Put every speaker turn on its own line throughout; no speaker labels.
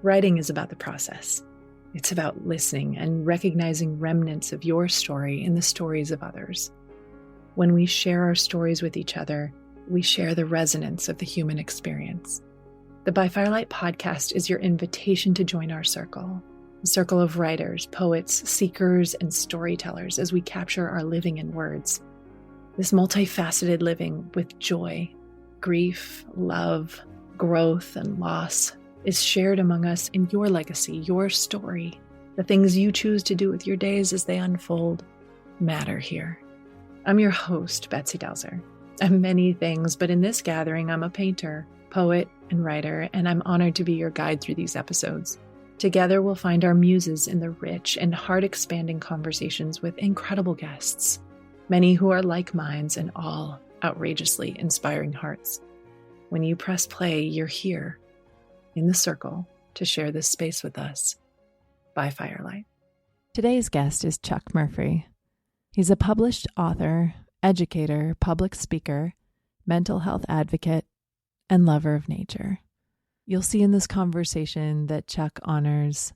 Writing is about the process. It's about listening and recognizing remnants of your story in the stories of others. When we share our stories with each other, we share the resonance of the human experience. The By Firelight podcast is your invitation to join our circle, a circle of writers, poets, seekers, and storytellers as we capture our living in words. This multifaceted living with joy, grief, love, growth, and loss is shared among us in your legacy, your story. The things you choose to do with your days as they unfold matter here. I'm your host, Betsy Delzer. I'm many things, but in this gathering, I'm a painter, poet, and writer, and I'm honored to be your guide through these episodes. Together, we'll find our muses in the rich and heart-expanding conversations with incredible guests, many who are like minds and all outrageously inspiring hearts. When you press play, you're here in the circle to share this space with us. By Firelight.
Today's guest is Chuck Murphree. He's a published author, educator, public speaker, mental health advocate, and lover of nature. You'll see in this conversation that Chuck honors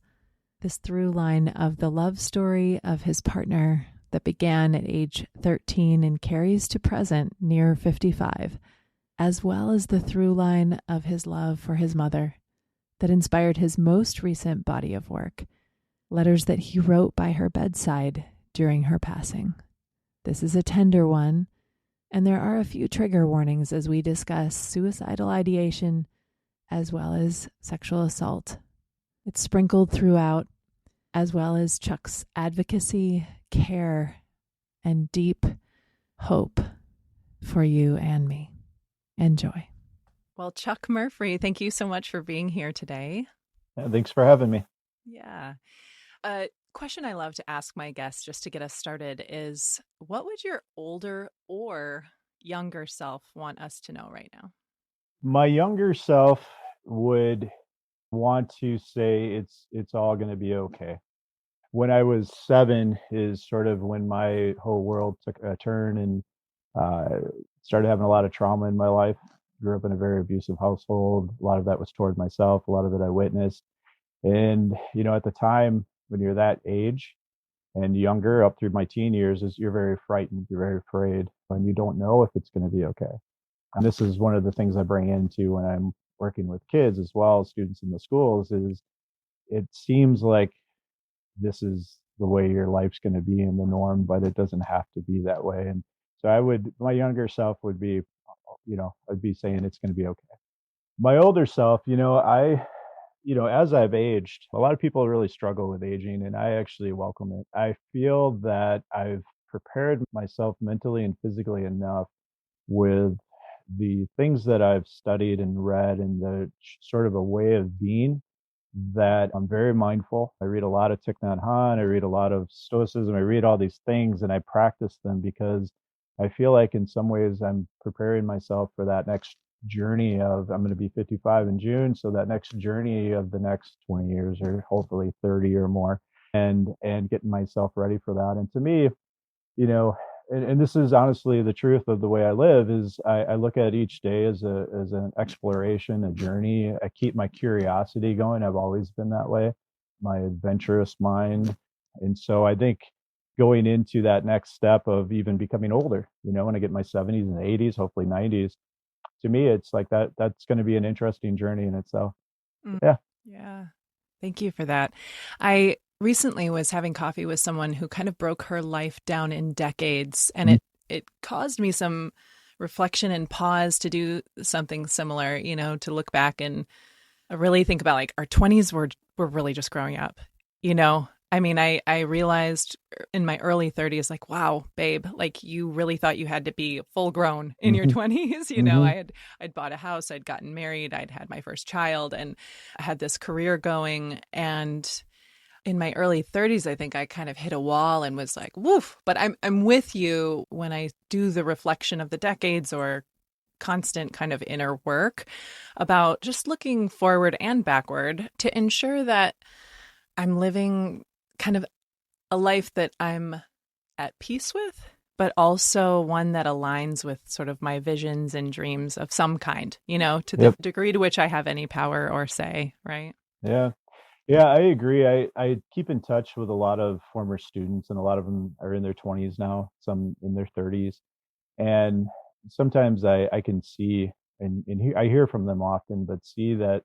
this through line of the love story of his partner that began at age 13 and carries to present near 55, as well as the through line of his love for his mother that inspired his most recent body of work, letters that he wrote by her bedside during her passing. This is a tender one, and there are a few trigger warnings as we discuss suicidal ideation as well as sexual assault. It's sprinkled throughout, as well as Chuck's advocacy, care, and deep hope for you and me. Enjoy. Well, Chuck Murphree, thank you so much for being here today.
Yeah, thanks for having me.
Yeah. A question I love to ask my guests just to get us started is, what would your older or younger self want us to know right now?
My younger self would want to say it's all going to be okay. When I was 7 is sort of when my whole world took a turn and started having a lot of trauma in my life. Grew up in a very abusive household. A lot of that was toward myself. A lot of it I witnessed. And, at the time when you're that age and younger, up through my teen years, is you're very frightened. You're very afraid and you don't know if it's going to be okay. And this is one of the things I bring into when I'm working with kids as well as students in the schools is it seems like this is the way your life's going to be in the norm, but it doesn't have to be that way. And so my younger self would be, I'd be saying it's going to be okay. My older self, as I've aged, a lot of people really struggle with aging, and I actually welcome it. I feel that I've prepared myself mentally and physically enough with the things that I've studied and read and the sort of a way of being that I'm very mindful. I read a lot of Thich Nhat Hanh. I read a lot of Stoicism. I read all these things and I practice them because I feel like in some ways I'm preparing myself for that next journey of, I'm going to be 55 in June. So that next journey of the next 20 years or hopefully 30 or more and getting myself ready for that. And to me, and this is honestly the truth of the way I live is I look at each day as an exploration, a journey. I keep my curiosity going. I've always been that way, my adventurous mind. And so I think going into that next step of even becoming older, when I get my 70s and 80s, hopefully 90s, to me, it's like that's going to be an interesting journey in itself. Yeah.
Yeah. Thank you for that. I recently was having coffee with someone who kind of broke her life down in decades, and it caused me some reflection and pause to do something similar, to look back and really think about like our 20s were really just growing up, I mean, I realized in my early 30s, like, wow, babe, like you really thought you had to be full grown in your 20s. I'd bought a house, I'd gotten married, I'd had my first child, and I had this career going. And in my early 30s, I think I kind of hit a wall and was like, woof. But I'm with you when I do the reflection of the decades or constant kind of inner work about just looking forward and backward to ensure that I'm living kind of a life that I'm at peace with, but also one that aligns with sort of my visions and dreams of some kind, to the degree to which I have any power or say, right?
Yeah. Yeah, I agree. I keep in touch with a lot of former students, and a lot of them are in their 20s now, some in their 30s. And sometimes I can see and I hear from them often, but see that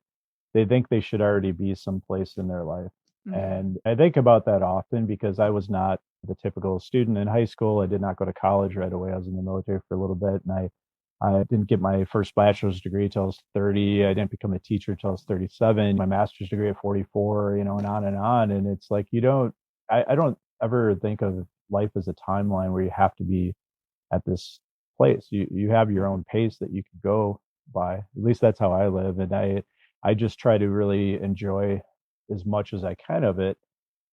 they think they should already be someplace in their life.
Mm-hmm.
And I think about that often because I was not the typical student in high school. I did not go to college right away. I was in the military for a little bit, and I didn't get my first bachelor's degree till I was 30. I didn't become a teacher till I was 37. My master's degree at 44, and on and on. And it's like I don't ever think of life as a timeline where you have to be at this place. You have your own pace that you can go by. At least that's how I live, and I just try to really enjoy as much as I can of it.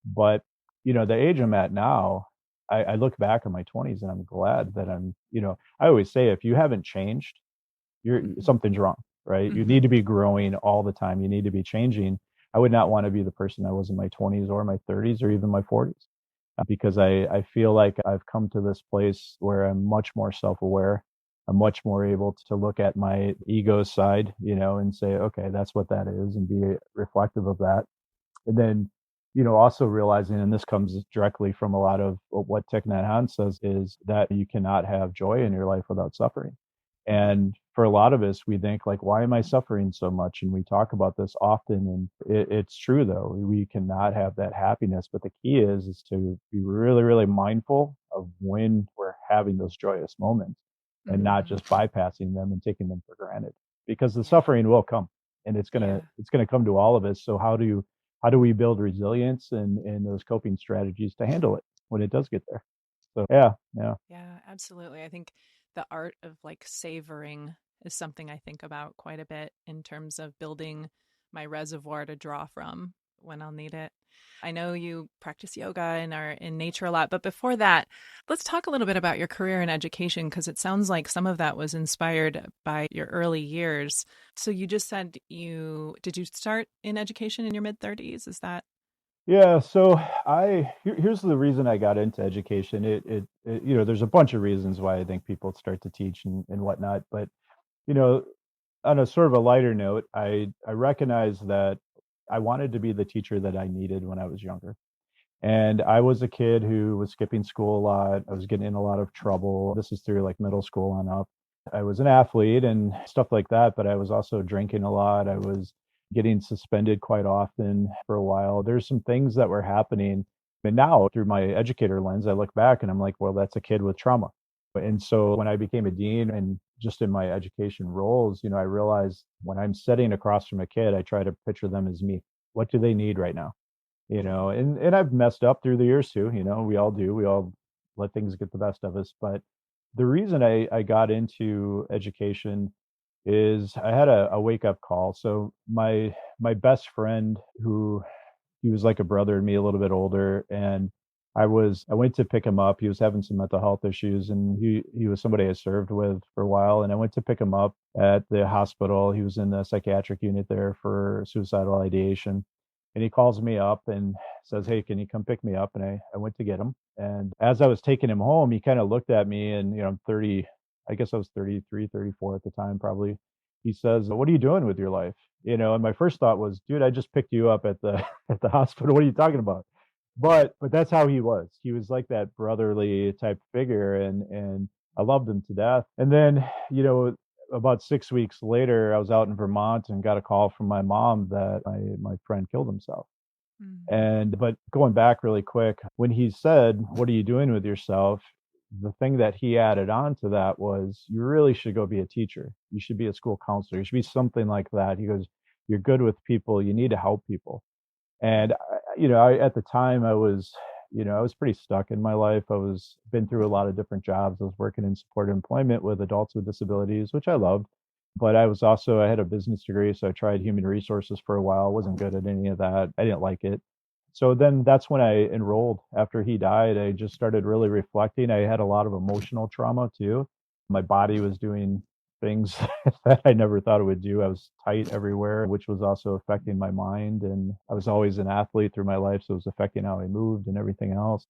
But the age I'm at now, I look back on my 20s and I'm glad that I always say if you haven't changed, you're
Mm-hmm.
something's wrong, right? You need
Mm-hmm.
to be growing all the time. You need to be changing. I would not want to be the person I was in my 20s or my 30s or even my 40s, because I feel like I've come to this place where I'm much more self-aware. I'm much more able to look at my ego side, and say, okay, that's what that is, and be reflective of that. And then, also realizing, and this comes directly from a lot of what Thich Nhat Hanh says, is that you cannot have joy in your life without suffering. And for a lot of us, we think like, why am I suffering so much? And we talk about this often, and it's true though. We cannot have that happiness. But the key is to be really, really mindful of when we're having those joyous moments, and not
Mm-hmm.
just bypassing them and taking them for granted, because the
Yeah.
suffering will come, and it's gonna
Yeah.
it's gonna come to all of us. So how do we build resilience and those coping strategies to handle it when it does get there? So yeah, yeah.
Yeah, absolutely. I think the art of like savoring is something I think about quite a bit in terms of building my reservoir to draw from when I'll need it. I know you practice yoga and are in nature a lot, but before that, let's talk a little bit about your career in education because it sounds like some of that was inspired by your early years. So you just said you start in education in your mid 30s? Is that?
Yeah, so here's the reason I got into education. There's a bunch of reasons why I think people start to teach and whatnot, but you know, on a sort of a lighter note, I recognize that I wanted to be the teacher that I needed when I was younger. And I was a kid who was skipping school a lot. I was getting in a lot of trouble. This is through like middle school on up. I was an athlete and stuff like that, but I was also drinking a lot. I was getting suspended quite often for a while. There's some things that were happening. And now, through my educator lens, I look back and I'm like, well, that's a kid with trauma. And so when I became a dean and just in my education roles, I realized when I'm sitting across from a kid, I try to picture them as me. What do they need right now? And I've messed up through the years too. We all do. We all let things get the best of us. But the reason I got into education is I had a wake up call. So my best friend, who he was like a brother to me, a little bit older, and I went to pick him up. He was having some mental health issues, and he was somebody I served with for a while. And I went to pick him up at the hospital. He was in the psychiatric unit there for suicidal ideation. And he calls me up and says, "Hey, can you come pick me up?" And I went to get him. And as I was taking him home, he kind of looked at me, and I'm 30, I guess I was 33, 34 at the time, probably. He says, "What are you doing with your life?" And my first thought was, "Dude, I just picked you up at the at the hospital. What are you talking about?" But that's how he was. He was like that brotherly type figure, and I loved him to death. And then, about 6 weeks later, I was out in Vermont and got a call from my mom that my friend killed himself.
Mm.
And but going back really quick, when he said, "What are you doing with yourself?" The thing that he added on to that was, "You really should go be a teacher. You should be a school counselor. You should be something like that." He goes, "You're good with people. You need to help people." And at the time I was pretty stuck in my life. I was been through a lot of different jobs. I was working in supported employment with adults with disabilities, which I loved. But I had a business degree, so I tried human resources for a while. Wasn't good at any of that. I didn't like it. So then that's when I enrolled. After he died, I just started really reflecting. I had a lot of emotional trauma too. My body was doing things that I never thought it would do. I was tight everywhere, which was also affecting my mind. And I was always an athlete through my life, so it was affecting how I moved and everything else.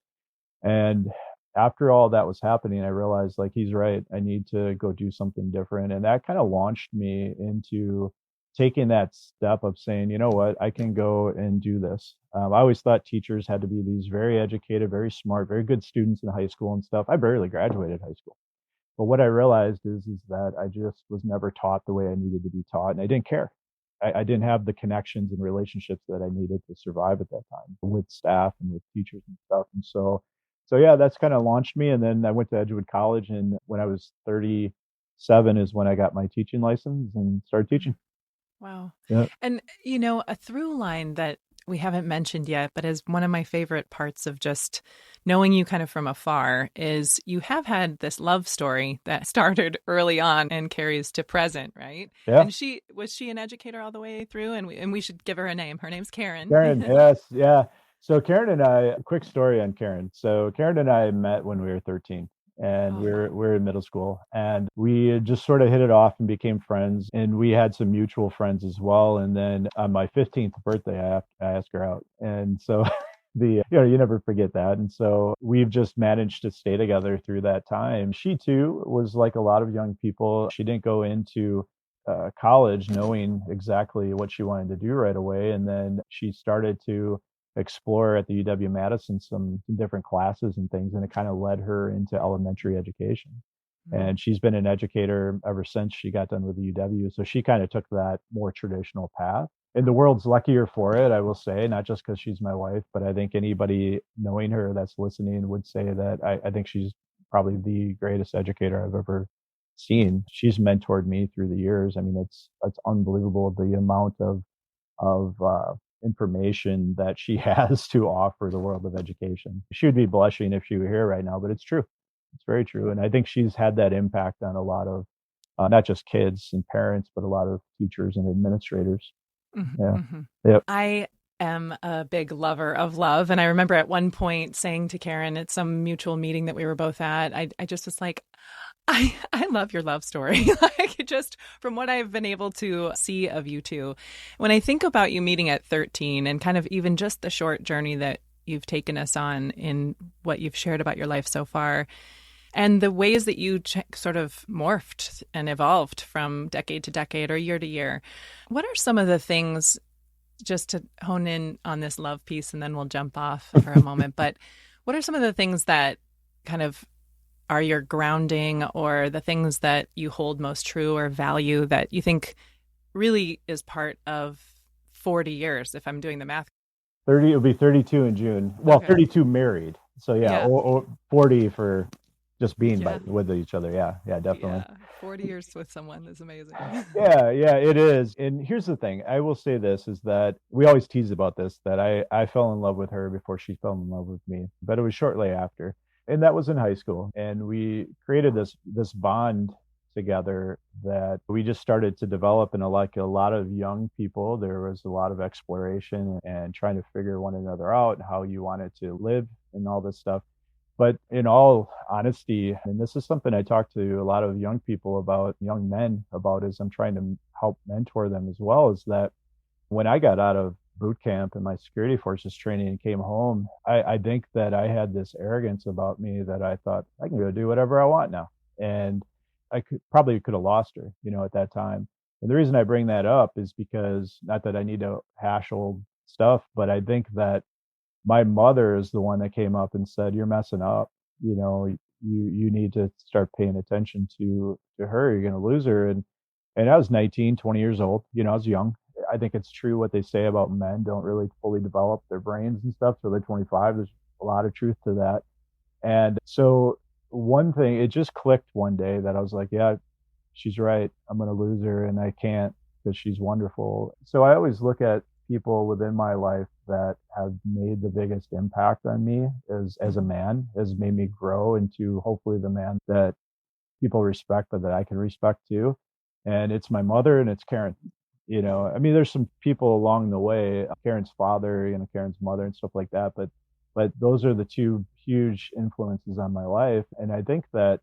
And after all that was happening, I realized, like, he's right. I need to go do something different. And that kind of launched me into taking that step of saying, you know what, I can go and do this. I always thought teachers had to be these very educated, very smart, very good students in high school and stuff. I barely graduated high school. But what I realized is that I just was never taught the way I needed to be taught, and I didn't care. I didn't have the connections and relationships that I needed to survive at that time with staff and with teachers and stuff. And so yeah, that's kind of launched me. And then I went to Edgewood College, and when I was 37 is when I got my teaching license and started teaching.
Wow.
Yeah.
And, a through line that we haven't mentioned yet, but is one of my favorite parts of just knowing you kind of from afar is you have had this love story that started early on and carries to present, right?
Yeah.
And was she an educator all the way through? And we should give her a name. Her name's Karen.
Karen, yes, yeah. So Karen and I, quick story on Karen. So Karen and I met when we were 13, and
Oh.
we're in middle school, and we just sort of hit it off and became friends, and we had some mutual friends as well. And then on my 15th birthday, I asked her out, and so you never forget that. And so we've just managed to stay together through that time. She too was like a lot of young people. She didn't go into college knowing exactly what she wanted to do right away, and then she started to explore at the UW-Madison some different classes and things, and it kind of led her into elementary education. And she's been an educator ever since she got done with the UW. So she kind of took that more traditional path. And the world's luckier for it, I will say, not just because she's my wife, but I think anybody knowing her that's listening would say that I think she's probably the greatest educator I've ever seen. She's mentored me through the years. I mean, it's unbelievable the amount of information that she has to offer the world of education. She would be blushing if she were here right now, but it's true. It's very true. And I think she's had that impact on a lot of not just kids and parents, but a lot of teachers and administrators.
Mm-hmm,
Yeah.
mm-hmm.
Yep.
I am a big lover of love. And I remember at one point saying to Karen at some mutual meeting that we were both at, I just was like, I love your love story. Like just from what I've been able to see of you two. When I think about you meeting at 13 and kind of even just the short journey that you've taken us on in what you've shared about your life so far, and the ways that you sort of morphed and evolved from decade to decade or year to year, what are some of the things, just to hone in on this love piece and then we'll jump off for a moment, but what are some of the things that kind of are your grounding or the things that you hold most true or value that you think really is part of 40 years, if I'm doing the math?
30, it'll be 32 in June. Well,
Okay.
32 married. So yeah. Or 40 for just being
Yeah.
with each other. Yeah, definitely.
Yeah, 40 years with someone is amazing.
Yeah, it is. And here's the thing. I will say this is that we always tease about this, that I fell in love with her before she fell in love with me, but it was shortly after. And that was in high school. And we created this bond together that we just started to develop. And like a lot of young people, there was a lot of exploration and trying to figure one another out, how you wanted to live and all this stuff. But in all honesty, and this is something I talk to a lot of young people about, young men about, as I'm trying to help mentor them as well, is that when I got out of boot camp and my security forces training and came home, I think that I had this arrogance about me that I thought I can go do whatever I want now. And I could have lost her, at that time. And the reason I bring that up is because, not that I need to hash old stuff, but I think that my mother is the one that came up and said, "You're messing up. You need to start paying attention to her. You're going to lose her." And I was 19, 20 years old. I was young. I think it's true what they say about men don't really fully develop their brains and stuff till they're 25. There's a lot of truth to that. And so one thing, it just clicked one day that I was like, yeah, she's right. I'm going to lose her, and I can't, because she's wonderful. So I always look at people within my life that have made the biggest impact on me as a man, has made me grow into hopefully the man that people respect, but that I can respect too. And it's my mother and it's Karen. I mean, there's some people along the way, Karen's father, Karen's mother and stuff like that. But those are the two huge influences on my life. And I think that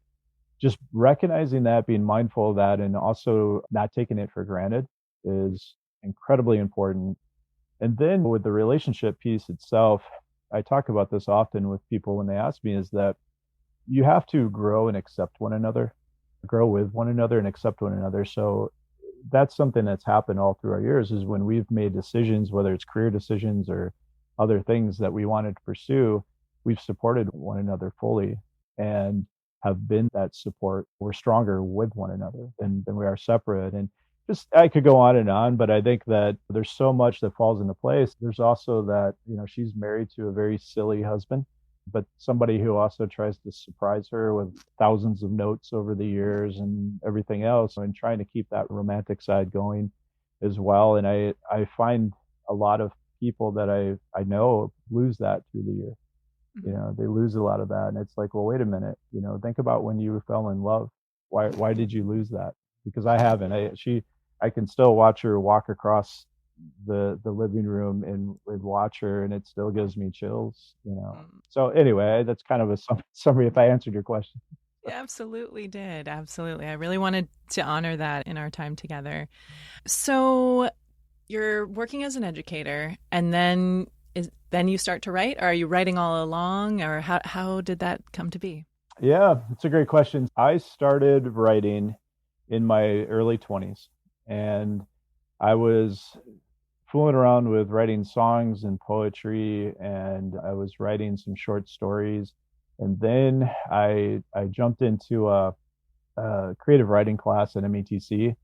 just recognizing that, being mindful of that, and also not taking it for granted is incredibly important. And then with the relationship piece itself, I talk about this often with people when they ask me, is that you have to grow and accept one another, grow with one another and accept one another. So that's something that's happened all through our years, is when we've made decisions, whether it's career decisions or other things that we wanted to pursue, we've supported one another fully and have been that support. We're stronger with one another than we are separate. And just, I could go on, but I think that there's so much that falls into place. There's also that, she's married to a very silly husband, but somebody who also tries to surprise her with thousands of notes over the years and everything else, and trying to keep that romantic side going as well. And I find a lot of people that I know lose that through the year. They lose a lot of that. And it's like, well, wait a minute, think about when you fell in love. Why did you lose that? Because I haven't. I can still watch her walk across the living room and watch her, and it still gives me chills. So anyway, that's kind of a summary if I answered your question.
You absolutely did. Absolutely. I really wanted to honor that in our time together. So you're working as an educator, and then you start to write? Or are you writing all along, or how did that come to be?
Yeah, it's a great question. I started writing in my early 20s, and I was fooling around with writing songs and poetry, and I was writing some short stories. And then I jumped into a creative writing class at METC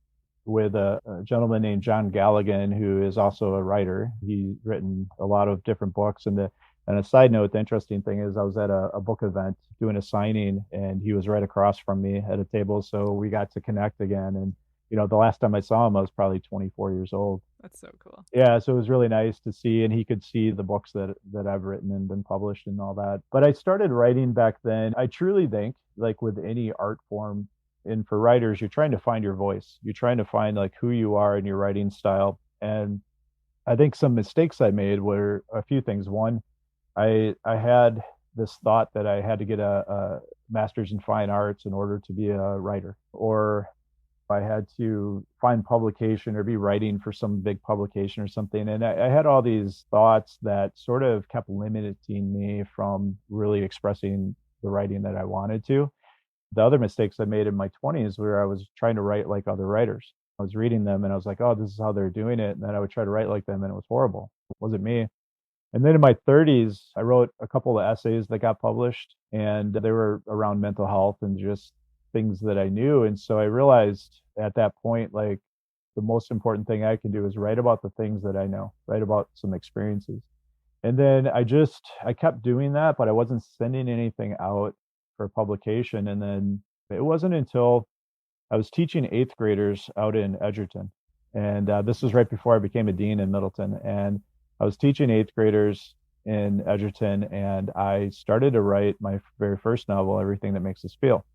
with a gentleman named John Galligan, who is also a writer. He's written a lot of different books. And a side note, the interesting thing is I was at a book event doing a signing, and he was right across from me at a table. So we got to connect again. And, the last time I saw him, I was probably 24 years old.
That's so cool.
Yeah, so it was really nice to see, and he could see the books that I've written and been published and all that. But I started writing back then. I truly think, like with any art form, and for writers, you're trying to find your voice. You're trying to find like who you are in your writing style. And I think some mistakes I made were a few things. One, I had this thought that I had to get a master's in fine arts in order to be a writer, or I had to find publication or be writing for some big publication or something. And I had all these thoughts that sort of kept limiting me from really expressing the writing that I wanted to. The other mistakes I made in my 20s where I was trying to write like other writers. I was reading them and I was like, oh, this is how they're doing it. And then I would try to write like them, and it was horrible. It wasn't me. And then in my 30s, I wrote a couple of essays that got published, and they were around mental health and just things that I knew. And so I realized at that point, like, the most important thing I can do is write about the things that I know, write about some experiences. And then I kept doing that, but I wasn't sending anything out for publication. And then it wasn't until I was teaching eighth graders out in Edgerton. And this was right before I became a dean in Middleton. And I was teaching eighth graders in Edgerton, and I started to write my very first novel, Everything That Makes Us Feel.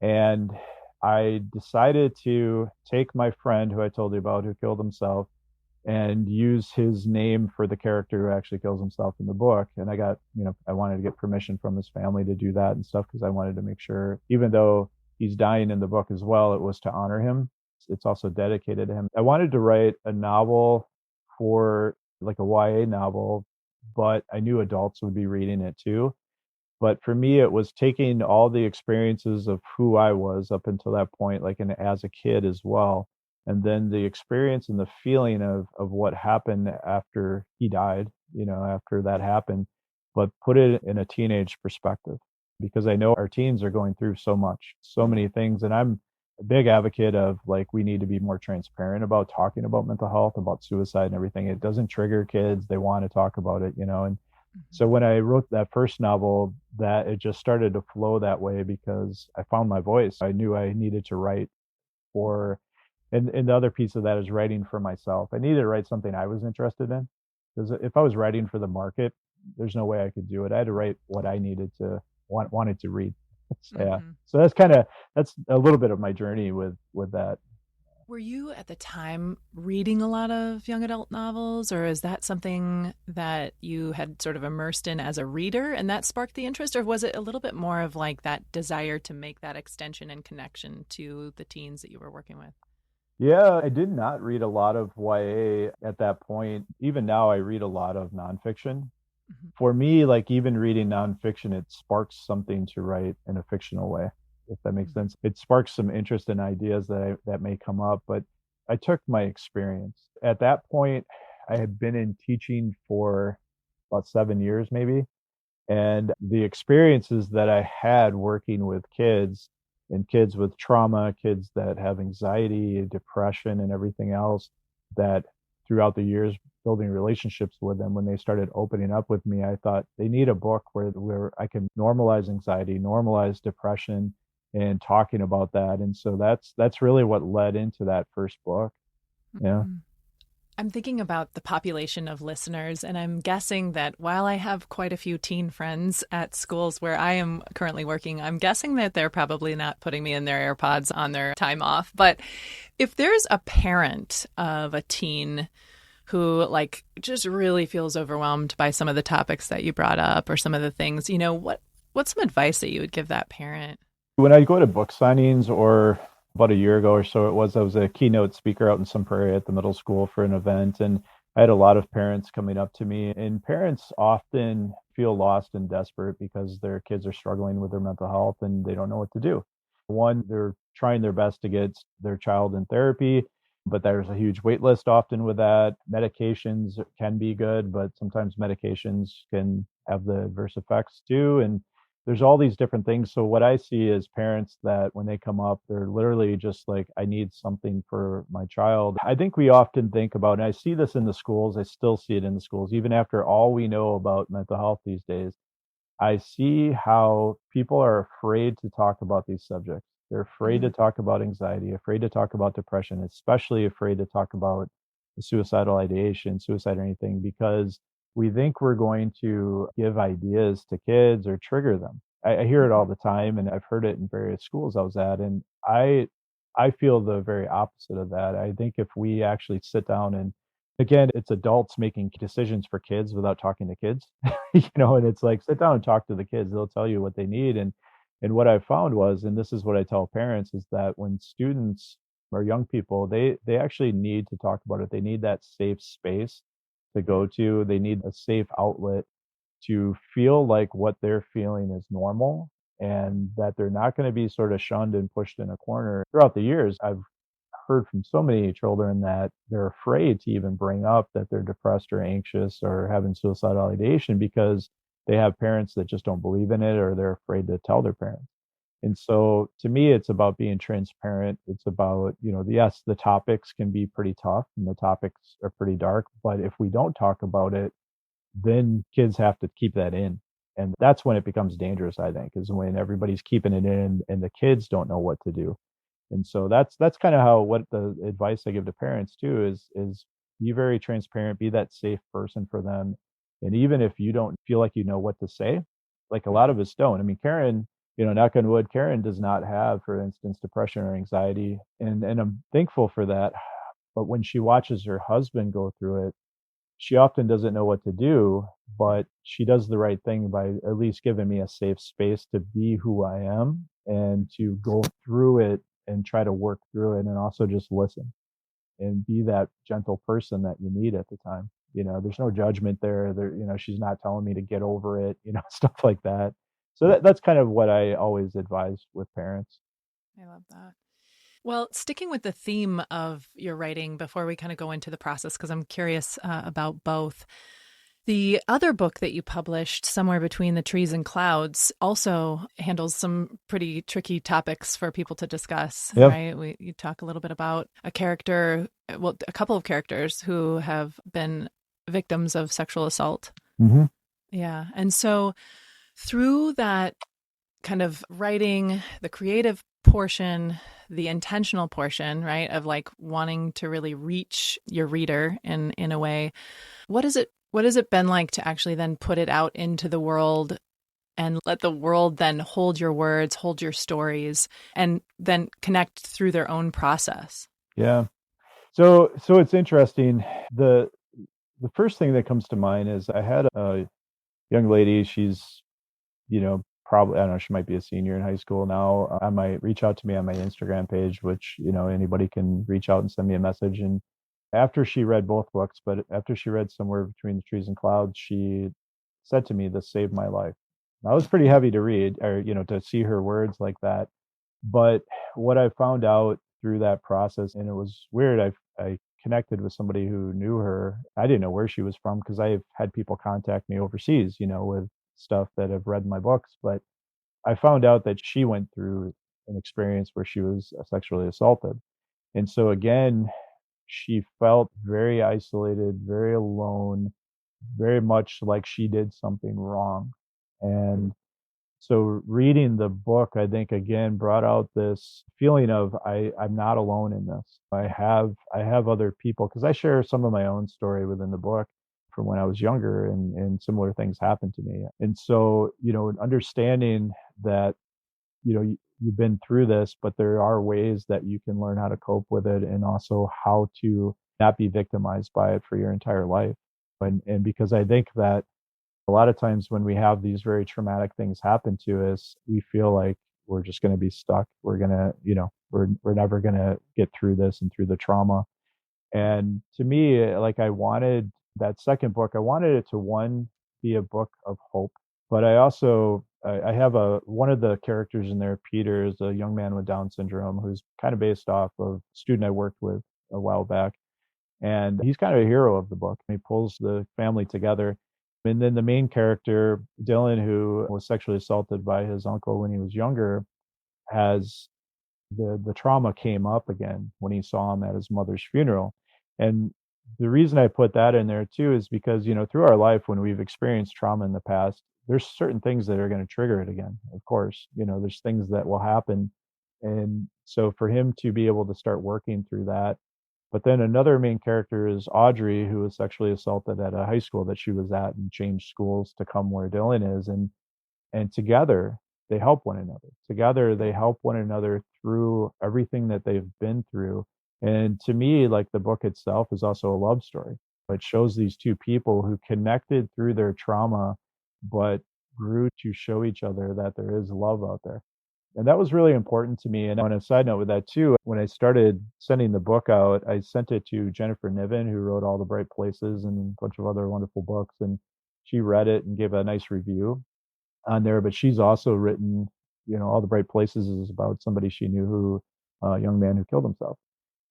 And I decided to take my friend who I told you about, who killed himself, and use his name for the character who actually kills himself in the book. And I wanted to get permission from his family to do that and stuff, because I wanted to make sure, even though he's dying in the book as well, it was to honor him. It's also dedicated to him. I wanted to write a novel for like a YA novel, but I knew adults would be reading it too. But for me, it was taking all the experiences of who I was up until that point, like as a kid as well. And then the experience and the feeling of what happened after he died, after that happened, but put it in a teenage perspective, because I know our teens are going through so much, so many things. And I'm a big advocate of, like, we need to be more transparent about talking about mental health, about suicide and everything. It doesn't trigger kids. They want to talk about it, and so when I wrote that first novel, that it just started to flow that way, because I found my voice. I knew I needed to write for, and the other piece of that is writing for myself. I needed to write something I was interested in, because if I was writing for the market, there's no way I could do it. I had to write what I needed to wanted to read. Yeah. So that's a little bit of my journey with that.
Were you at the time reading a lot of young adult novels, or is that something that you had sort of immersed in as a reader and that sparked the interest? Or was it a little bit more of like that desire to make that extension and connection to the teens that you were working with?
Yeah, I did not read a lot of YA at that point. Even now, I read a lot of nonfiction. For me, like, even reading nonfiction, it sparks something to write in a fictional way, if that makes sense. It sparks some interest in ideas that may come up. But I took my experience. At that point, I had been in teaching for about 7 years maybe, and the experiences that I had working with kids and kids with trauma, kids that have anxiety, depression, and everything else, that throughout the years building relationships with them, when they started opening up with me, I thought they need a book where I can normalize anxiety, normalize depression, and talking about that. And so that's really what led into that first book. Yeah.
Mhm. I'm thinking about the population of listeners, and I'm guessing that while I have quite a few teen friends at schools where I am currently working, I'm guessing that they're probably not putting me in their AirPods on their time off. But if there's a parent of a teen who like just really feels overwhelmed by some of the topics that you brought up or some of the things, what's some advice that you would give that parent?
When I go to book signings, or about a year ago or so I was a keynote speaker out in Sun Prairie at the middle school for an event, and I had a lot of parents coming up to me, and parents often feel lost and desperate because their kids are struggling with their mental health and they don't know what to do. One, they're trying their best to get their child in therapy, but there's a huge wait list often with that. Medications can be good, but sometimes medications can have the adverse effects too. And there's all these different things. So what I see is parents that when they come up, they're literally just like, I need something for my child. I think we often think about, and I see this in the schools, I still see it in the schools, even after all we know about mental health these days. I see how people are afraid to talk about these subjects. They're afraid to talk about anxiety, afraid to talk about depression, especially afraid to talk about suicidal ideation, suicide or anything, because we think we're going to give ideas to kids or trigger them. I hear it all the time, and I've heard it in various schools I was at, and I feel the very opposite of that. I think if we actually sit down and, again, it's adults making decisions for kids without talking to kids, and it's like, sit down and talk to the kids. They'll tell you what they need. And what I found was, and this is what I tell parents, is that when students or young people, they actually need to talk about it. They need that safe space to go to. They need a safe outlet to feel like what they're feeling is normal, and that they're not going to be sort of shunned and pushed in a corner. Throughout the years, I've heard from so many children that they're afraid to even bring up that they're depressed or anxious or having suicidal ideation because they have parents that just don't believe in it, or they're afraid to tell their parents. And so to me, it's about being transparent. It's about, yes, the topics can be pretty tough and the topics are pretty dark, but if we don't talk about it, then kids have to keep that in. And that's when it becomes dangerous, I think, is when everybody's keeping it in and the kids don't know what to do. And so that's kind of how, what the advice I give to parents too is be very transparent, be that safe person for them. And even if you don't feel like you know what to say, like a lot of us don't. I mean, Karen, knock on wood, Karen does not have, for instance, depression or anxiety. And I'm thankful for that. But when she watches her husband go through it, she often doesn't know what to do, but she does the right thing by at least giving me a safe space to be who I am and to go through it and try to work through it, and also just listen and be that gentle person that you need at the time. There's no judgment there. She's not telling me to get over it, stuff like that. So that's kind of what I always advise with parents.
I love that. Well, sticking with the theme of your writing before we kind of go into the process, because I'm curious about both. The other book that you published, Somewhere Between the Trees and Clouds, also handles some pretty tricky topics for people to discuss,
Yep.
right? You talk a little bit about a couple of characters who have been victims of sexual assault.
Mm-hmm.
Yeah. And so through that kind of writing, the creative portion, the intentional portion, right, of like wanting to really reach your reader in a way, what has it been like to actually then put it out into the world and let the world then hold your words, hold your stories, and then connect through their own process?
Yeah. So it's interesting. The first thing that comes to mind is I had a young lady. She's, probably, I don't know, she might be a senior in high school now. I might reach out to me on my Instagram page, which, anybody can reach out and send me a message. And after she read both books, but after she read Somewhere Between the Trees and Clouds, she said to me, "This saved my life." Now, it was pretty heavy to read, or, to see her words like that. But what I found out through that process, and it was weird. I connected with somebody who knew her. I didn't know where she was from because I've had people contact me overseas, with stuff that have read my books, but I found out that she went through an experience where she was sexually assaulted. And so again, she felt very isolated, very alone, very much like she did something wrong. And so reading the book, I think again brought out this feeling of I'm not alone in this. I have other people because I share some of my own story within the book from when I was younger and similar things happened to me. And so, understanding that, you've been through this, but there are ways that you can learn how to cope with it and also how to not be victimized by it for your entire life. And because I think that a lot of times when we have these very traumatic things happen to us, we feel like we're just going to be stuck. We're going to, we're never going to get through this and through the trauma. And to me, like I wanted that second book, I wanted it to be a book of hope, but I also, I have one of the characters in there, Peter, is a young man with Down syndrome who's kind of based off of a student I worked with a while back. And he's kind of a hero of the book. He pulls the family together. And then the main character, Dylan, who was sexually assaulted by his uncle when he was younger, has the trauma came up again when he saw him at his mother's funeral. And the reason I put that in there too is because, through our life, when we've experienced trauma in the past, there's certain things that are going to trigger it again. Of course, there's things that will happen. And so for him to be able to start working through that. But then another main character is Audrey, who was sexually assaulted at a high school that she was at and changed schools to come where Dylan is. And together they help one another. Together they help one another through everything that they've been through. And to me, like the book itself is also a love story. It shows these two people who connected through their trauma, but grew to show each other that there is love out there. And that was really important to me. And on a side note with that too, when I started sending the book out, I sent it to Jennifer Niven, who wrote All the Bright Places and a bunch of other wonderful books. And she read it and gave a nice review on there. But she's also written, All the Bright Places is about somebody she knew a young man who killed himself.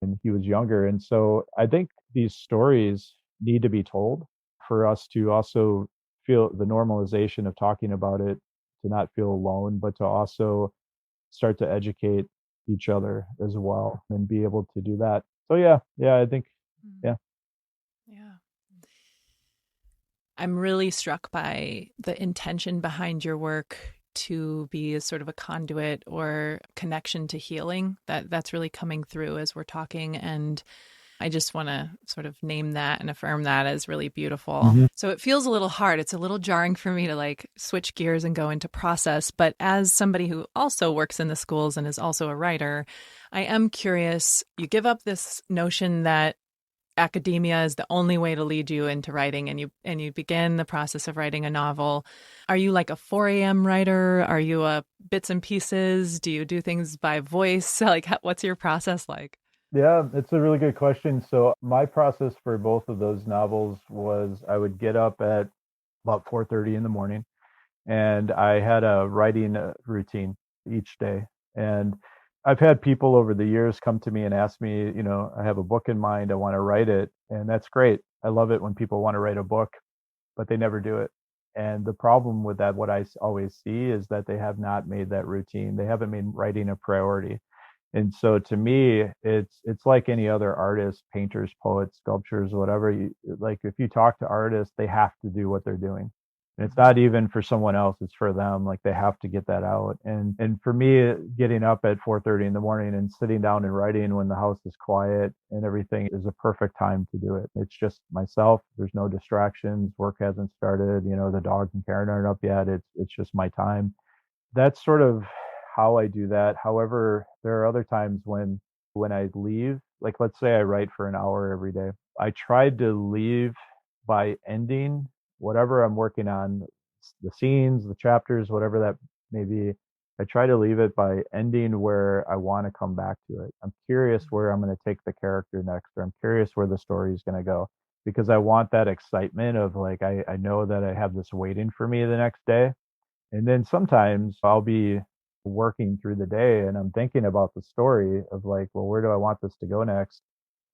And he was younger. And so I think these stories need to be told for us to also feel the normalization of talking about it, to not feel alone, but to also start to educate each other as well and be able to do that. So yeah, I think, yeah.
Yeah. I'm really struck by the intention behind your work to be as sort of a conduit or connection to healing. That's really coming through as we're talking. And I just want to sort of name that and affirm that as really beautiful. Mm-hmm. So it feels a little hard. It's a little jarring for me to like switch gears and go into process. But as somebody who also works in the schools and is also a writer, I am curious. You give up this notion that academia is the only way to lead you into writing, and you begin the process of writing a novel. Are you like a 4 a.m. writer? Are you a bits and pieces? Do you do things by voice? Like, what's your process like?
Yeah, it's a really good question. So my process for both of those novels was I would get up at about 4:30 in the morning, and I had a writing routine each day. And I've had people over the years come to me and ask me, I have a book in mind, I want to write it, and that's great. I love it when people want to write a book, but they never do it. And the problem with that, what I always see, is that they have not made that routine. They haven't made writing a priority. And so to me, it's like any other artist, painters, poets, sculptors, whatever. Like if you talk to artists, they have to do what they're doing. And it's not even for someone else, it's for them. Like they have to get that out. And for me, getting up at 4:30 in the morning and sitting down and writing when the house is quiet and everything is a perfect time to do it. It's just myself. There's no distractions. Work hasn't started. The dog and Karen aren't up yet. It's just my time. That's sort of how I do that. However, there are other times when I leave, like let's say I write for an hour every day. I tried to leave by ending whatever I'm working on, the scenes, the chapters, whatever that may be. I try to leave it by ending where I want to come back to it. I'm curious where I'm going to take the character next, or I'm curious where the story is going to go, because I want that excitement of like, I know that I have this waiting for me the next day. And then sometimes I'll be working through the day and I'm thinking about the story of like, well, where do I want this to go next?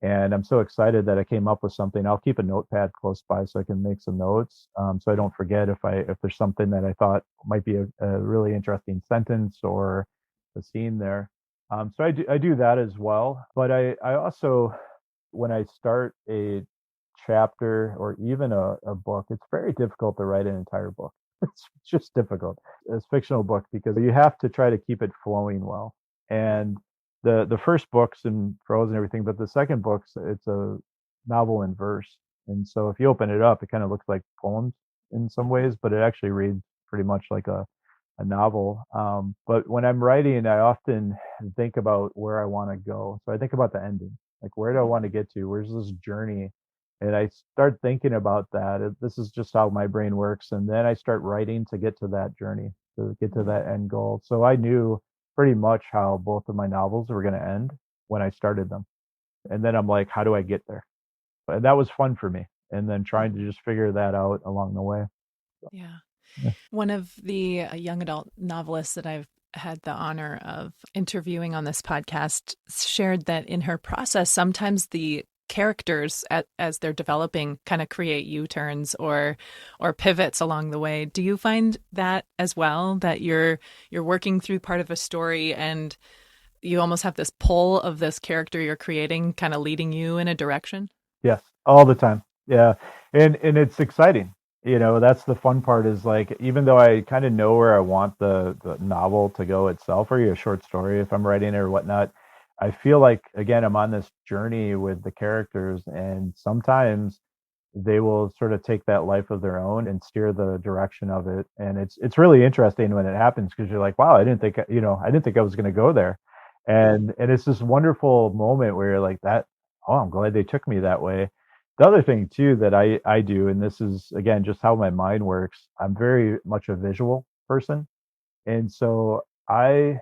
And I'm so excited that I came up with something. I'll keep a notepad close by so I can make some notes, so I don't forget if there's something that I thought might be a really interesting sentence or a scene there. So I do that as well. But I also, when I start a chapter or even a book, it's very difficult to write an entire book. It's just difficult as fictional book because you have to try to keep it flowing well. And the first book's in prose and everything, but the second book's it's a novel in verse. And so if you open it up, it kind of looks like poems in some ways, but it actually reads pretty much like a novel. But when I'm writing, I often think about where I want to go. So I think about the ending, like where do I want to get to? Where's this journey? And I start thinking about that. This is just how my brain works. And then I start writing to get to that journey, to get to that end goal. So I knew pretty much how both of my novels were going to end when I started them. And then I'm like, how do I get there? And that was fun for me. And then trying to just figure that out along the way.
Yeah.
Yeah.
One of the young adult novelists that I've had the honor of interviewing on this podcast shared that in her process, sometimes the characters as they're developing kind of create U-turns or pivots along the way. Do you find that as well, that you're working through part of a story and you almost have this pull of this character you're creating kind of leading you in a direction?
Yes, all the time. Yeah. And it's exciting. That's the fun part is like even though I kind of know where I want the novel to go itself or a short story if I'm writing it or whatnot, I feel like again I'm on this journey with the characters and sometimes they will sort of take that life of their own and steer the direction of it. And it's really interesting when it happens because you're like, wow, I didn't think I was going to go there. And it's this wonderful moment where you're like that, oh, I'm glad they took me that way. The other thing too that I do, and this is again just how my mind works, I'm very much a visual person. And so I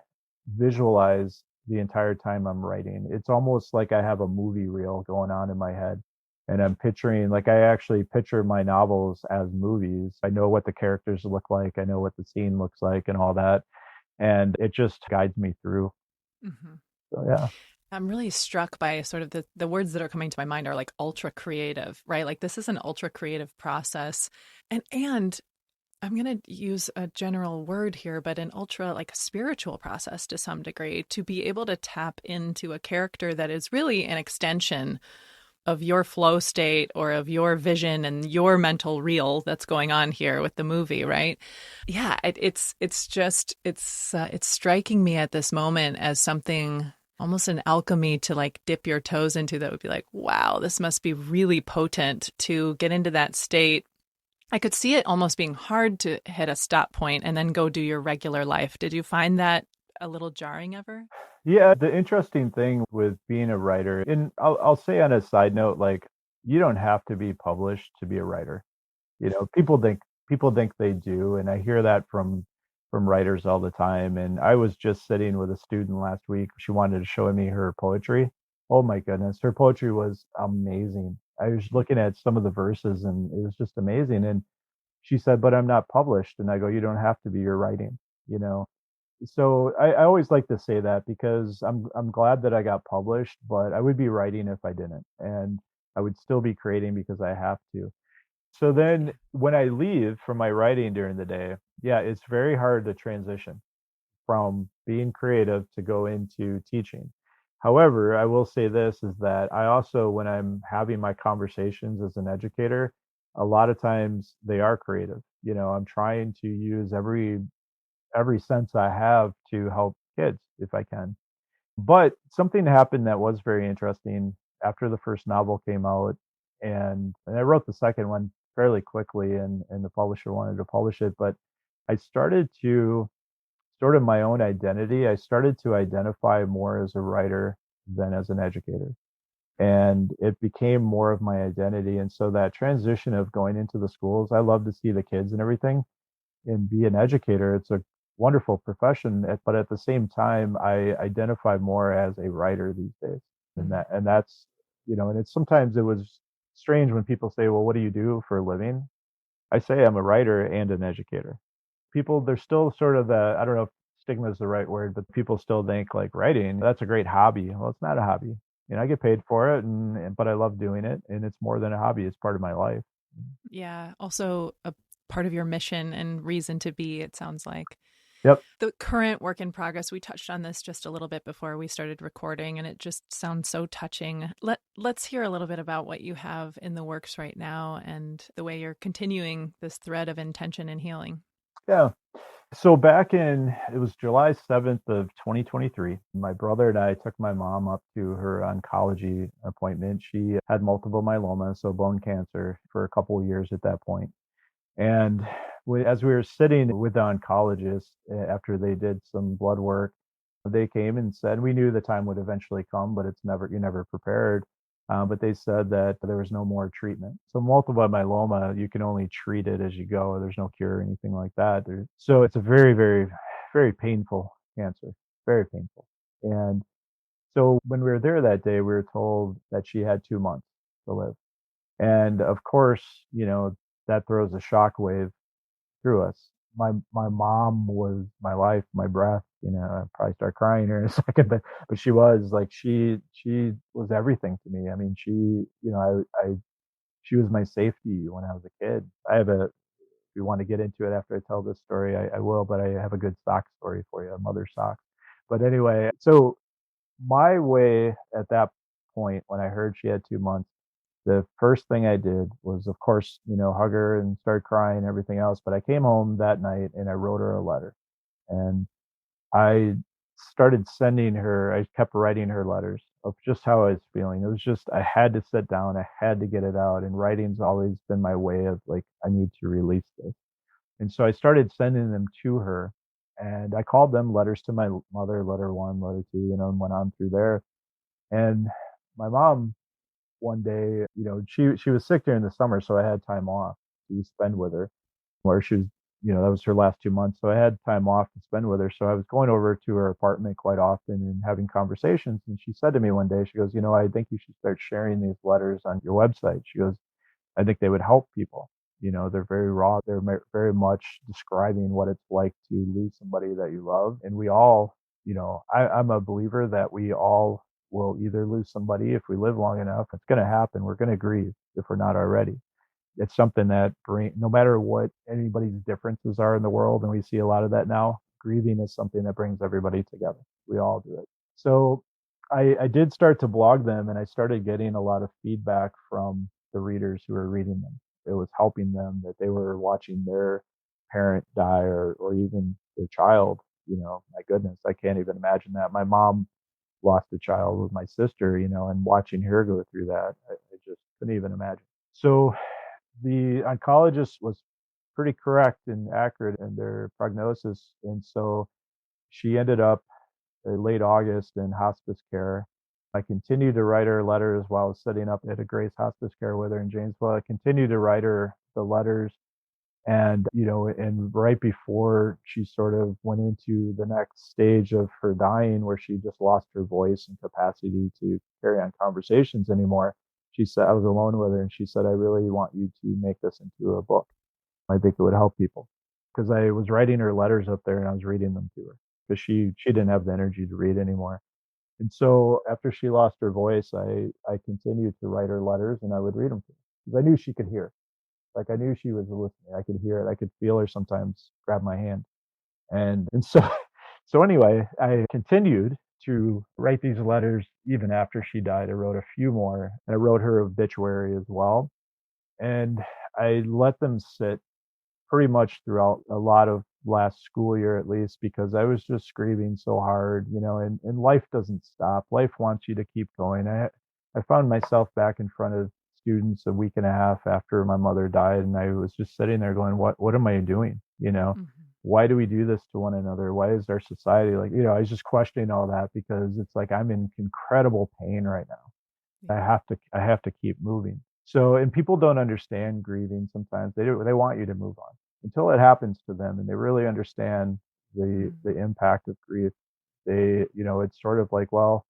visualize the entire time I'm writing. It's almost like I have a movie reel going on in my head. And I'm picturing, like, I actually picture my novels as movies. I know what the characters look like, I know what the scene looks like, and all that. And it just guides me through.
Mm-hmm.
So, yeah.
I'm really struck by sort of the words that are coming to my mind are like ultra creative, right? Like this is an ultra creative process. And I'm going to use a general word here, but an ultra like spiritual process to some degree to be able to tap into a character that is really an extension of your flow state or of your vision and your mental reel that's going on here with the movie, right? Yeah, it's striking me at this moment as something almost an alchemy to like dip your toes into that would be like, wow, this must be really potent to get into that state. I could see it almost being hard to hit a stop point and then go do your regular life. Did you find that a little jarring ever?
Yeah, the interesting thing with being a writer, and I'll say on a side note, like you don't have to be published to be a writer. People think they do, and I hear that from writers all the time. And I was just sitting with a student last week. She wanted to show me her poetry. Oh my goodness, her poetry was amazing. I was looking at some of the verses and it was just amazing. And she said, "But I'm not published." And I go, "You don't have to be. You're writing." You know, so I always like to say that because I'm glad that I got published, but I would be writing if I didn't, and I would still be creating because I have to. So then when I leave from my writing during the day, yeah, it's very hard to transition from being creative to go into teaching. However, I will say this is that I also, when I'm having my conversations as an educator, a lot of times they are creative. I'm trying to use every sense I have to help kids if I can. But something happened that was very interesting after the first novel came out, and I wrote the second one fairly quickly, and the publisher wanted to publish it. But I started to sort of my own identity. I started to identify more as a writer than as an educator, and it became more of my identity. And so that transition of going into the schools, I love to see the kids and everything and be an educator. It's a wonderful profession, but at the same time, I identify more as a writer these days, and it's sometimes it was strange when people say, "Well, what do you do for a living?" I say I'm a writer and an educator. People, there's still sort of the I don't know if stigma is the right word, but people still think like writing, that's a great hobby. Well, it's not a hobby. I get paid for it, but I love doing it, and it's more than a hobby. It's part of my life.
Yeah. Also, a part of your mission and reason to be, it sounds like.
Yep.
The current work in progress, we touched on this just a little bit before we started recording, and it just sounds so touching. Let's hear a little bit about what you have in the works right now and the way you're continuing this thread of intention and healing.
Yeah. So it was July 7th of 2023. My brother and I took my mom up to her oncology appointment. She had multiple myeloma, so bone cancer, for a couple of years at that point. And as we were sitting with the oncologist after they did some blood work, they came and said, we knew the time would eventually come, but you're never prepared. But they said that there was no more treatment. So multiple myeloma, you can only treat it as you go. There's no cure or anything like that. So it's a very, very, very painful cancer, very painful. And so when we were there that day, we were told that she had 2 months to live. And of course, that throws a shockwave through us. My mom was my life, my breath. I'll probably start crying here in a second, but she was like she was everything to me. I mean, I she was my safety when I was a kid. If you want to get into it after I tell this story, I will, but I have a good sock story for you, a mother sock. But anyway, so my way at that point when I heard she had 2 months, the first thing I did was, of course, hug her and start crying and everything else. But I came home that night and I wrote her a letter. And I started sending her, I kept writing her letters of just how I was feeling. It was just, I had to sit down, I had to get it out. And writing's always been my way of like, I need to release this. And so I started sending them to her. And I called them letters to my mother, letter one, letter two, and went on through there. And my mom, one day, she was sick during the summer, so I had time off to spend with her. Where she was, that was her last 2 months, so I had time off to spend with her. So I was going over to her apartment quite often and having conversations. And she said to me one day, she goes, I think you should start sharing these letters on your website. She goes, I think they would help people. They're very raw. They're very much describing what it's like to lose somebody that you love. And we all, I'm a believer that we all will either lose somebody if we live long enough. It's going to happen. We're going to grieve if we're not already. It's something that no matter what anybody's differences are in the world, and we see a lot of that now, grieving is something that brings everybody together. We all do it. So I did start to blog them, and I started getting a lot of feedback from the readers who were reading them. It was helping them that they were watching their parent die or even their child. My goodness, I can't even imagine that. My mom lost a child with my sister, and watching her go through that, I just couldn't even imagine. So the oncologist was pretty correct and accurate in their prognosis. And so she ended up late August in hospice care. I continued to write her letters while I was setting up at a Grace hospice care with her in Janesville. I continued to write her the letters. And, and right before she sort of went into the next stage of her dying, where she just lost her voice and capacity to carry on conversations anymore, she said, I was alone with her, and she said, I really want you to make this into a book. I think it would help people. Because I was writing her letters up there and I was reading them to her because she didn't have the energy to read anymore. And so after she lost her voice, I continued to write her letters and I would read them to her because I knew she could hear. Like I knew she was listening. I could hear it. I could feel her sometimes grab my hand. And so so anyway, I continued to write these letters even after she died. I wrote a few more and I wrote her obituary as well. And I let them sit pretty much throughout a lot of last school year at least because I was just grieving so hard, and life doesn't stop. Life wants you to keep going. I found myself back in front of students a week and a half after my mother died, and I was just sitting there going, what am I doing?
Mm-hmm.
Why do we do this to one another? Why is our society like, I was just questioning all that because it's like I'm in incredible pain right now.
Yeah.
I have to keep moving. So, and people don't understand grieving sometimes. They want you to move on until it happens to them and they really understand the impact of grief. It's sort of like, well,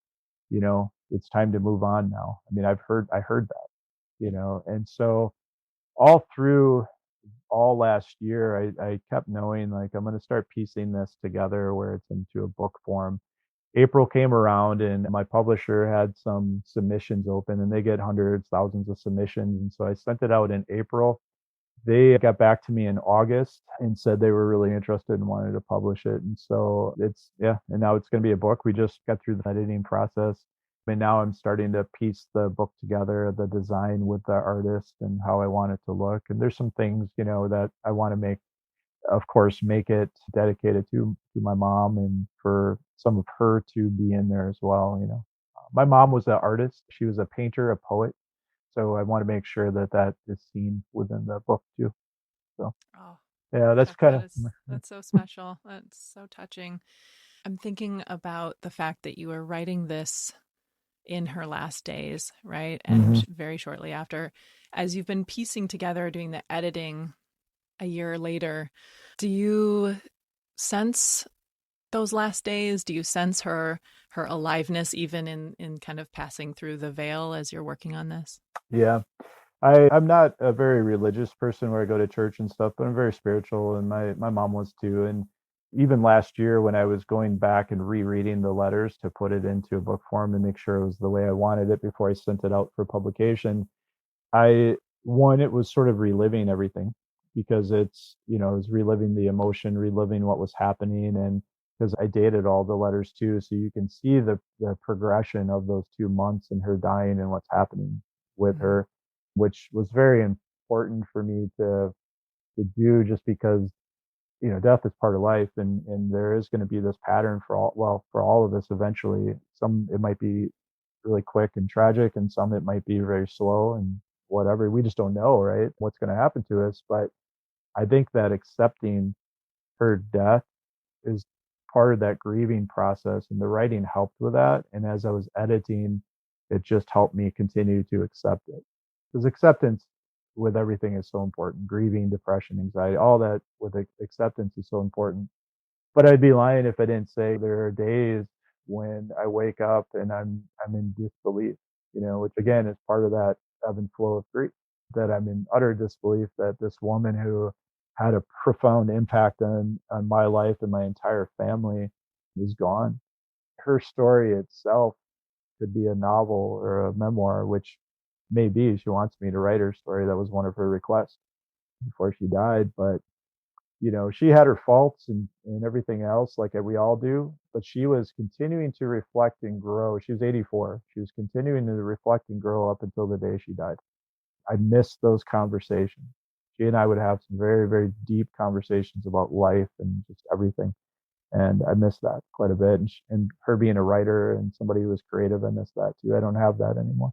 it's time to move on now. I mean, I heard that, and so all through all last year, I kept knowing like I'm going to start piecing this together where it's into a book form. April came around and my publisher had some submissions open and they get hundreds, thousands of submissions. And so I sent it out in April. They got back to me in August and said they were really interested and wanted to publish it. And so yeah, and now it's going to be a book. We just got through the editing process. And now I'm starting to piece the book together, the design with the artist and how I want it to look. And there's some things, that I want to make, of course, make it dedicated to my mom and for some of her to be in there as well. My mom was an artist. She was a painter, a poet. So I want to make sure that that is seen within the book too. So
Oh,
yeah, that's
Chuck,
kind of.
that's so special. That's so touching. I'm thinking about the fact that you were writing this in her last days, right? And
Mhm.
very shortly after, as you've been piecing together, doing the editing a year later, do you sense those last days? Do you sense her aliveness even in kind of passing through the veil as you're working on this?
Yeah. I'm not a very religious person where I go to church and stuff, but I'm very spiritual and my mom was too. And even last year when I was going back and rereading the letters to put it into a book form and make sure it was the way I wanted it before I sent it out for publication, it was sort of reliving everything because it was reliving the emotion, reliving what was happening. And because I dated all the letters too. So you can see the progression of those 2 months and her dying and what's happening with
Mm-hmm.
her, which was very important for me to do just because, death is part of life and there is going to be this pattern for all of us eventually. Some, it might be really quick and tragic and some it might be very slow and whatever. We just don't know, right? What's going to happen to us. But I think that accepting her death is part of that grieving process and the writing helped with that. And as I was editing, it just helped me continue to accept it. Because acceptance with everything is so important. Grieving, depression, anxiety, all that with acceptance is so important. But I'd be lying if I didn't say there are days when I wake up and I'm in disbelief, which again is part of that ebb and flow of grief. That I'm in utter disbelief that this woman who had a profound impact on my life and my entire family is gone. Her story itself could be a novel or a memoir, which maybe she wants me to write her story. That was one of her requests before she died. But she had her faults and everything else, like we all do, but she was continuing to reflect and grow. She was 84. She was continuing to reflect and grow up until the day she died. I missed those conversations. She and I would have some very, very deep conversations about life and just everything. And I miss that quite a bit. And her being a writer and somebody who was creative, I miss that too. I don't have that anymore.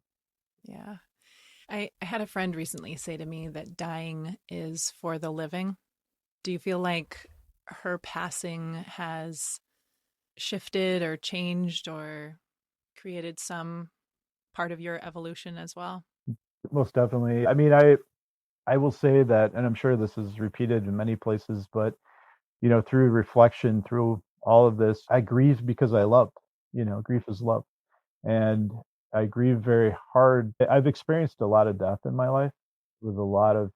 Yeah. I had a friend recently say to me that dying is for the living. Do you feel like her passing has shifted or changed or created some part of your evolution as well?
Most definitely. I mean, I will say that, and I'm sure this is repeated in many places, but through reflection, through all of this, I grieve because I loved. Grief is love. And I grieve very hard. I've experienced a lot of death in my life with a lot of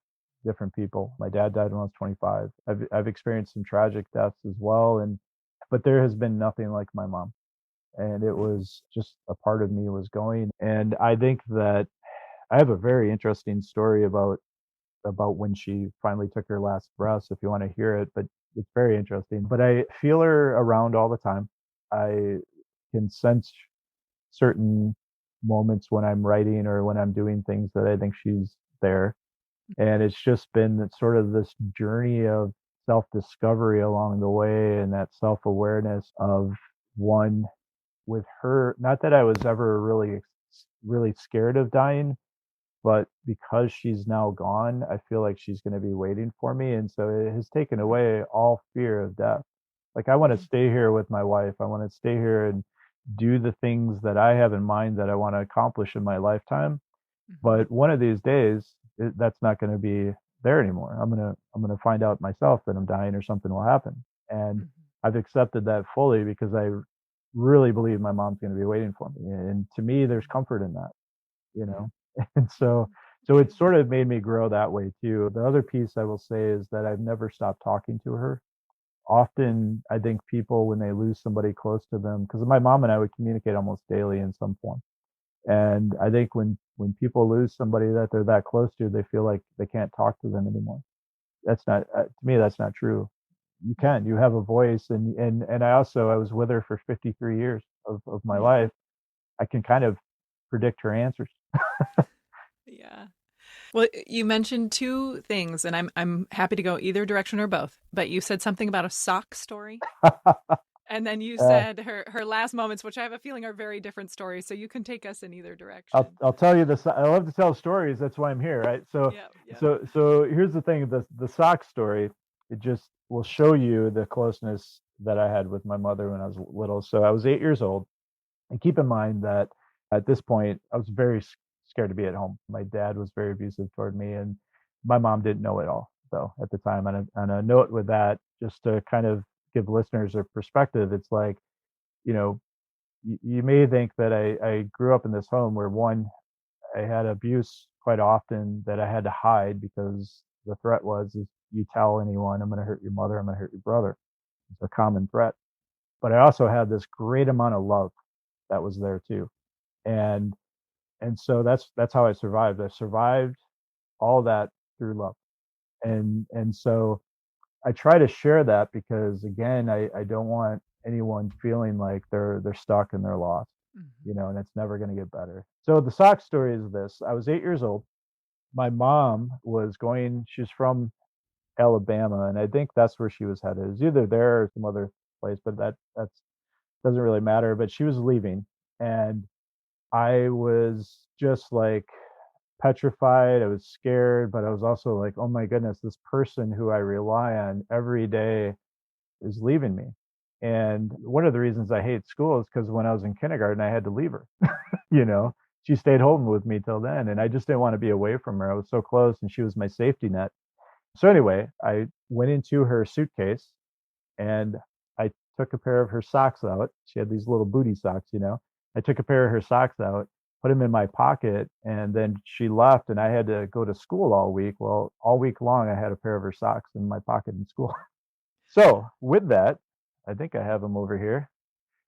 different people. My dad died when I was 25. I've experienced some tragic deaths as well, but there has been nothing like my mom. And it was just a part of me was going. And I think that I have a very interesting story about when she finally took her last breaths, if you want to hear it, but it's very interesting. But I feel her around all the time. I can sense certain moments when I'm writing or when I'm doing things that I think she's there. And it's just been sort of this journey of self discovery along the way and that self awareness of one with her. Not that I was ever really scared of dying, but because she's now gone, I feel like she's going to be waiting for me. And so it has taken away all fear of death. Like, I want to stay here with my wife. I want to stay here and do the things that I have in mind that I want to accomplish in my lifetime.
Mm-hmm.
But one of these days, that's not going to be there anymore. I'm gonna find out myself that I'm dying or something will happen. And
Mm-hmm.
I've accepted that fully because I really believe my mom's going to be waiting for me. And to me, there's comfort in that, you know. And so So it sort of made me grow that way too. The other piece I will say is that I've never stopped talking to her. Often, I think people, when they lose somebody close to them, because my mom and I would communicate almost daily in some form. And I think when people lose somebody that they're that close to, they feel like they can't talk to them anymore. That's not to me. That's not true. You can. You have a voice, and I was with her for 53 years of my
Yeah.
life. I can kind of predict her answers.
Yeah. Well, you mentioned two things, and I'm happy to go either direction or both. But you said something about a sock story, and then you
uh,
said her last moments, which I have a feeling are very different stories. So you can take us in either direction.
I'll tell you this. I love to tell stories. That's why I'm here, right? So
Yeah. Yeah.
so here's the thing. The sock story. It just will show you the closeness that I had with my mother when I was little. So I was 8 years old. And keep in mind that at this point, I was very scared to be at home. My dad was very abusive toward me, and my mom didn't know it all, though, at the time. On a note with that, just to kind of give listeners a perspective, it's like, you know, you may think that I grew up in this home where one, I had abuse quite often that I had to hide because the threat was, if you tell anyone, I'm going to hurt your mother, I'm going to hurt your brother. It's a common threat. But I also had this great amount of love that was there too. And so that's how I survived. I survived all that through love. And so I try to share that because again, I don't want anyone feeling like they're stuck and they're lost,
Mhm.
and it's never going to get better. So the sock story is this. I was 8 years old. My mom was going, she's from Alabama, and I think that's where she was headed. It was either there or some other place, but that's doesn't really matter. But she was leaving, and I was just like petrified. I was scared, but I was also like, oh my goodness, this person who I rely on every day is leaving me. And one of the reasons I hate school is because when I was in kindergarten, I had to leave her. you know, she stayed home with me till then, and I just didn't want to be away from her. I was so close, and she was my safety net. So anyway, I went into her suitcase and I took a pair of her socks out. She had these little booty socks. I took a pair of her socks out, put them in my pocket, and then she left, and I had to go to school all week. Well, all week long, I had a pair of her socks in my pocket in school. So with that, I think I have them over here.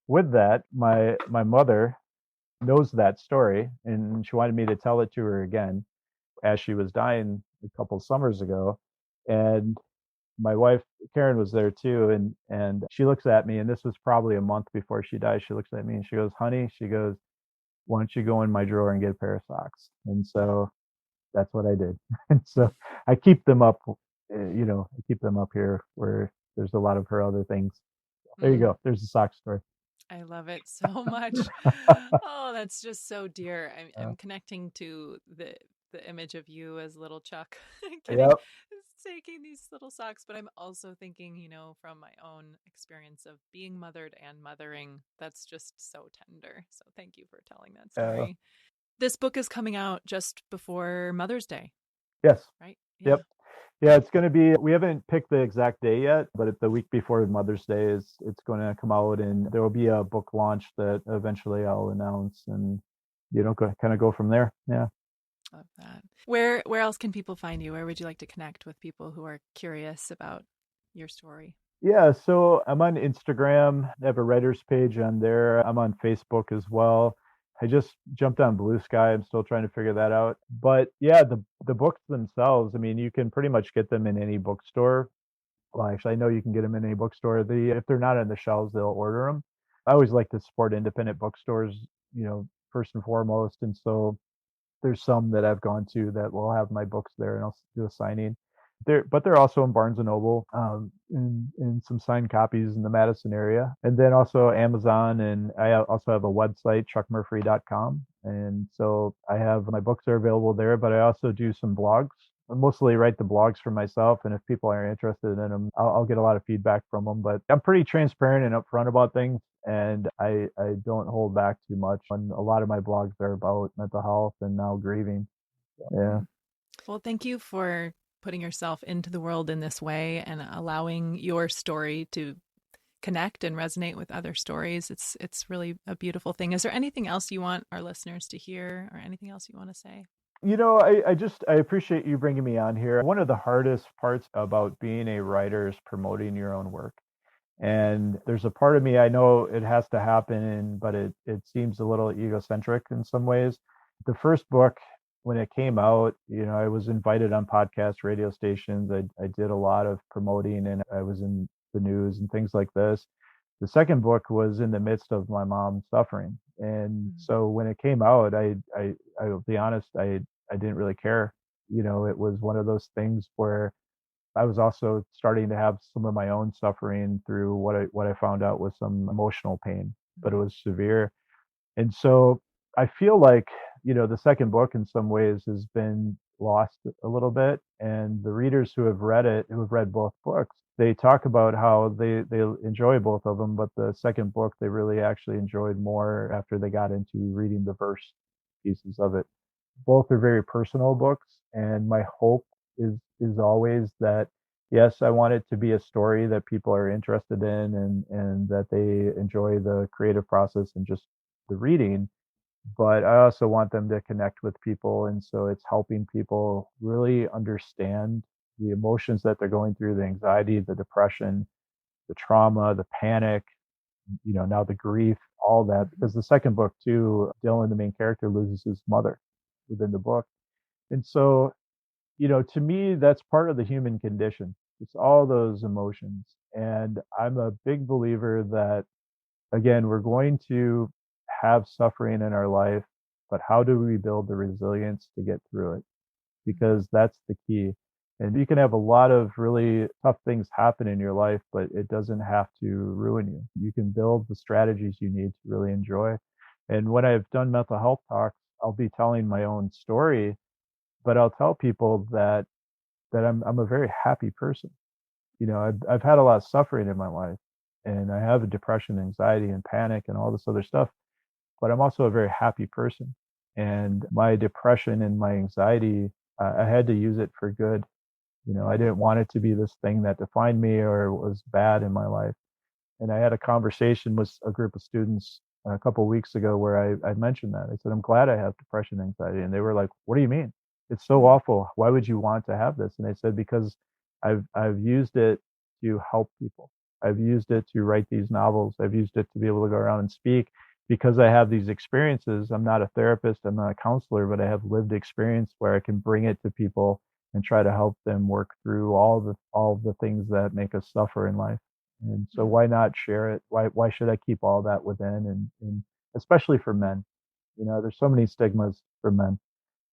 With that, my mother knows that story, and she wanted me to tell it to her again as she was dying a couple summers ago. And my wife Karen was there too, and she looks at me, and this was probably a month before she died. She looks at me and she goes, "Honey," she goes, "why don't you go in my drawer and get a pair of socks?" And so that's what I did. And so I keep them up, I keep them up here where there's a lot of her other things. There you
Mm.
go. There's the sock story.
I love it so much. Oh, that's just so dear. I'm connecting to the image of you as little Chuck getting
Yep.
taking these little socks, but I'm also thinking, from my own experience of being mothered and mothering, that's just so tender. So thank you for telling that
Uh,
story. This book is coming out just before Mother's Day,
yes.
right? Yeah.
Yep. Yeah, it's going to be. We haven't picked the exact day yet, but the week before Mother's Day it's going to come out, and there will be a book launch that eventually I'll announce, and kind of go from there. Yeah.
Love that. Where else can people find you? Where would you like to connect with people who are curious about your story?
Yeah, so I'm on Instagram. I have a writer's page on there. I'm on Facebook as well. I just jumped on Blue Sky. I'm still trying to figure that out. But yeah, the books themselves, I mean, you can pretty much get them in any bookstore. Well, actually, I know you can get them in any bookstore. If they're not on the shelves, they'll order them. I always like to support independent bookstores, first and foremost. And so there's some that I've gone to that will have my books there, and I'll do a signing. But they're also in Barnes and Noble, in some signed copies in the Madison area, and then also Amazon. And I also have a website, chuckmurphree.com, and so I have my books are available there. But I also do some blogs. I mostly write the blogs for myself, and if people are interested in them, I'll get a lot of feedback from them. But I'm pretty transparent and upfront about things, and I don't hold back too much. And a lot of my blogs are about mental health and now grieving. Yeah.
Mm. Well, thank you for putting yourself into the world in this way and allowing your story to connect and resonate with other stories. It's really a beautiful thing. Is there anything else you want our listeners to hear or anything else you want to say?
I appreciate you bringing me on here. One of the hardest parts about being a writer is promoting your own work. And there's a part of me, I know it has to happen, but it seems a little egocentric in some ways. The first book, when it came out, I was invited on podcast radio stations. I did a lot of promoting and I was in the news and things like this. The second book was in the midst of my mom suffering. And so when it came out, I will be honest, I didn't really care. It was one of those things where I was also starting to have some of my own suffering through what I found out was some emotional pain, but it was severe. And so I feel like, the second book in some ways has been lost a little bit. And the readers who have read it, who have read both books, they talk about how they enjoy both of them, but the second book they really actually enjoyed more after they got into reading the verse pieces of it. Both are very personal books, and my hope is always that yes, I want it to be a story that people are interested in and that they enjoy the creative process and just the reading, but I also want them to connect with people, and so it's helping people really understand the emotions that they're going through, the anxiety, the depression, the trauma, the panic, now the grief, all that. Because the second book too, Dylan, the main character, loses his mother within the book. And so, to me, that's part of the human condition. It's all those emotions. And I'm a big believer that, again, we're going to have suffering in our life, but how do we build the resilience to get through it? Because that's the key. And you can have a lot of really tough things happen in your life, but it doesn't have to ruin you. You can build the strategies you need to really enjoy. And when I've done mental health talks, I'll be telling my own story, but I'll tell people that I'm a very happy person. I've had a lot of suffering in my life, and I have a depression, anxiety, and panic, and all this other stuff. But I'm also a very happy person. And my depression and my anxiety, I had to use it for good. I didn't want it to be this thing that defined me or was bad in my life. And I had a conversation with a group of students a couple of weeks ago where I mentioned that. I said, I'm glad I have depression and anxiety. And they were like, what do you mean? It's so awful. Why would you want to have this? And I said, because I've used it to help people. I've used it to write these novels. I've used it to be able to go around and speak because I have these experiences. I'm not a therapist. I'm not a counselor, but I have lived experience where I can bring it to people and try to help them work through all the things that make us suffer in life. And so why not share it? Why should I keep all that within? And especially for men, there's so many stigmas for men,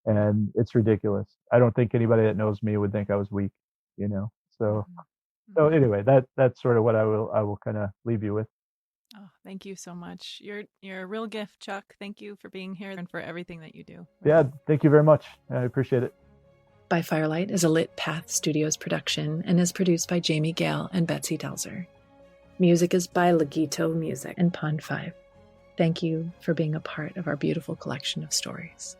and it's ridiculous. I don't think anybody that knows me would think I was weak, So so anyway, that's sort of what I will kind of leave you with.
Oh, thank you so much. You're a real gift, Chuck. Thank you for being here and for everything that you do.
Yeah, thank you very much. I appreciate it.
By Firelight is a Lit Path Studios production and is produced by Jamie Gale and Betsy Delzer. Music is by Legito Music and Pond 5. Thank you for being a part of our beautiful collection of stories.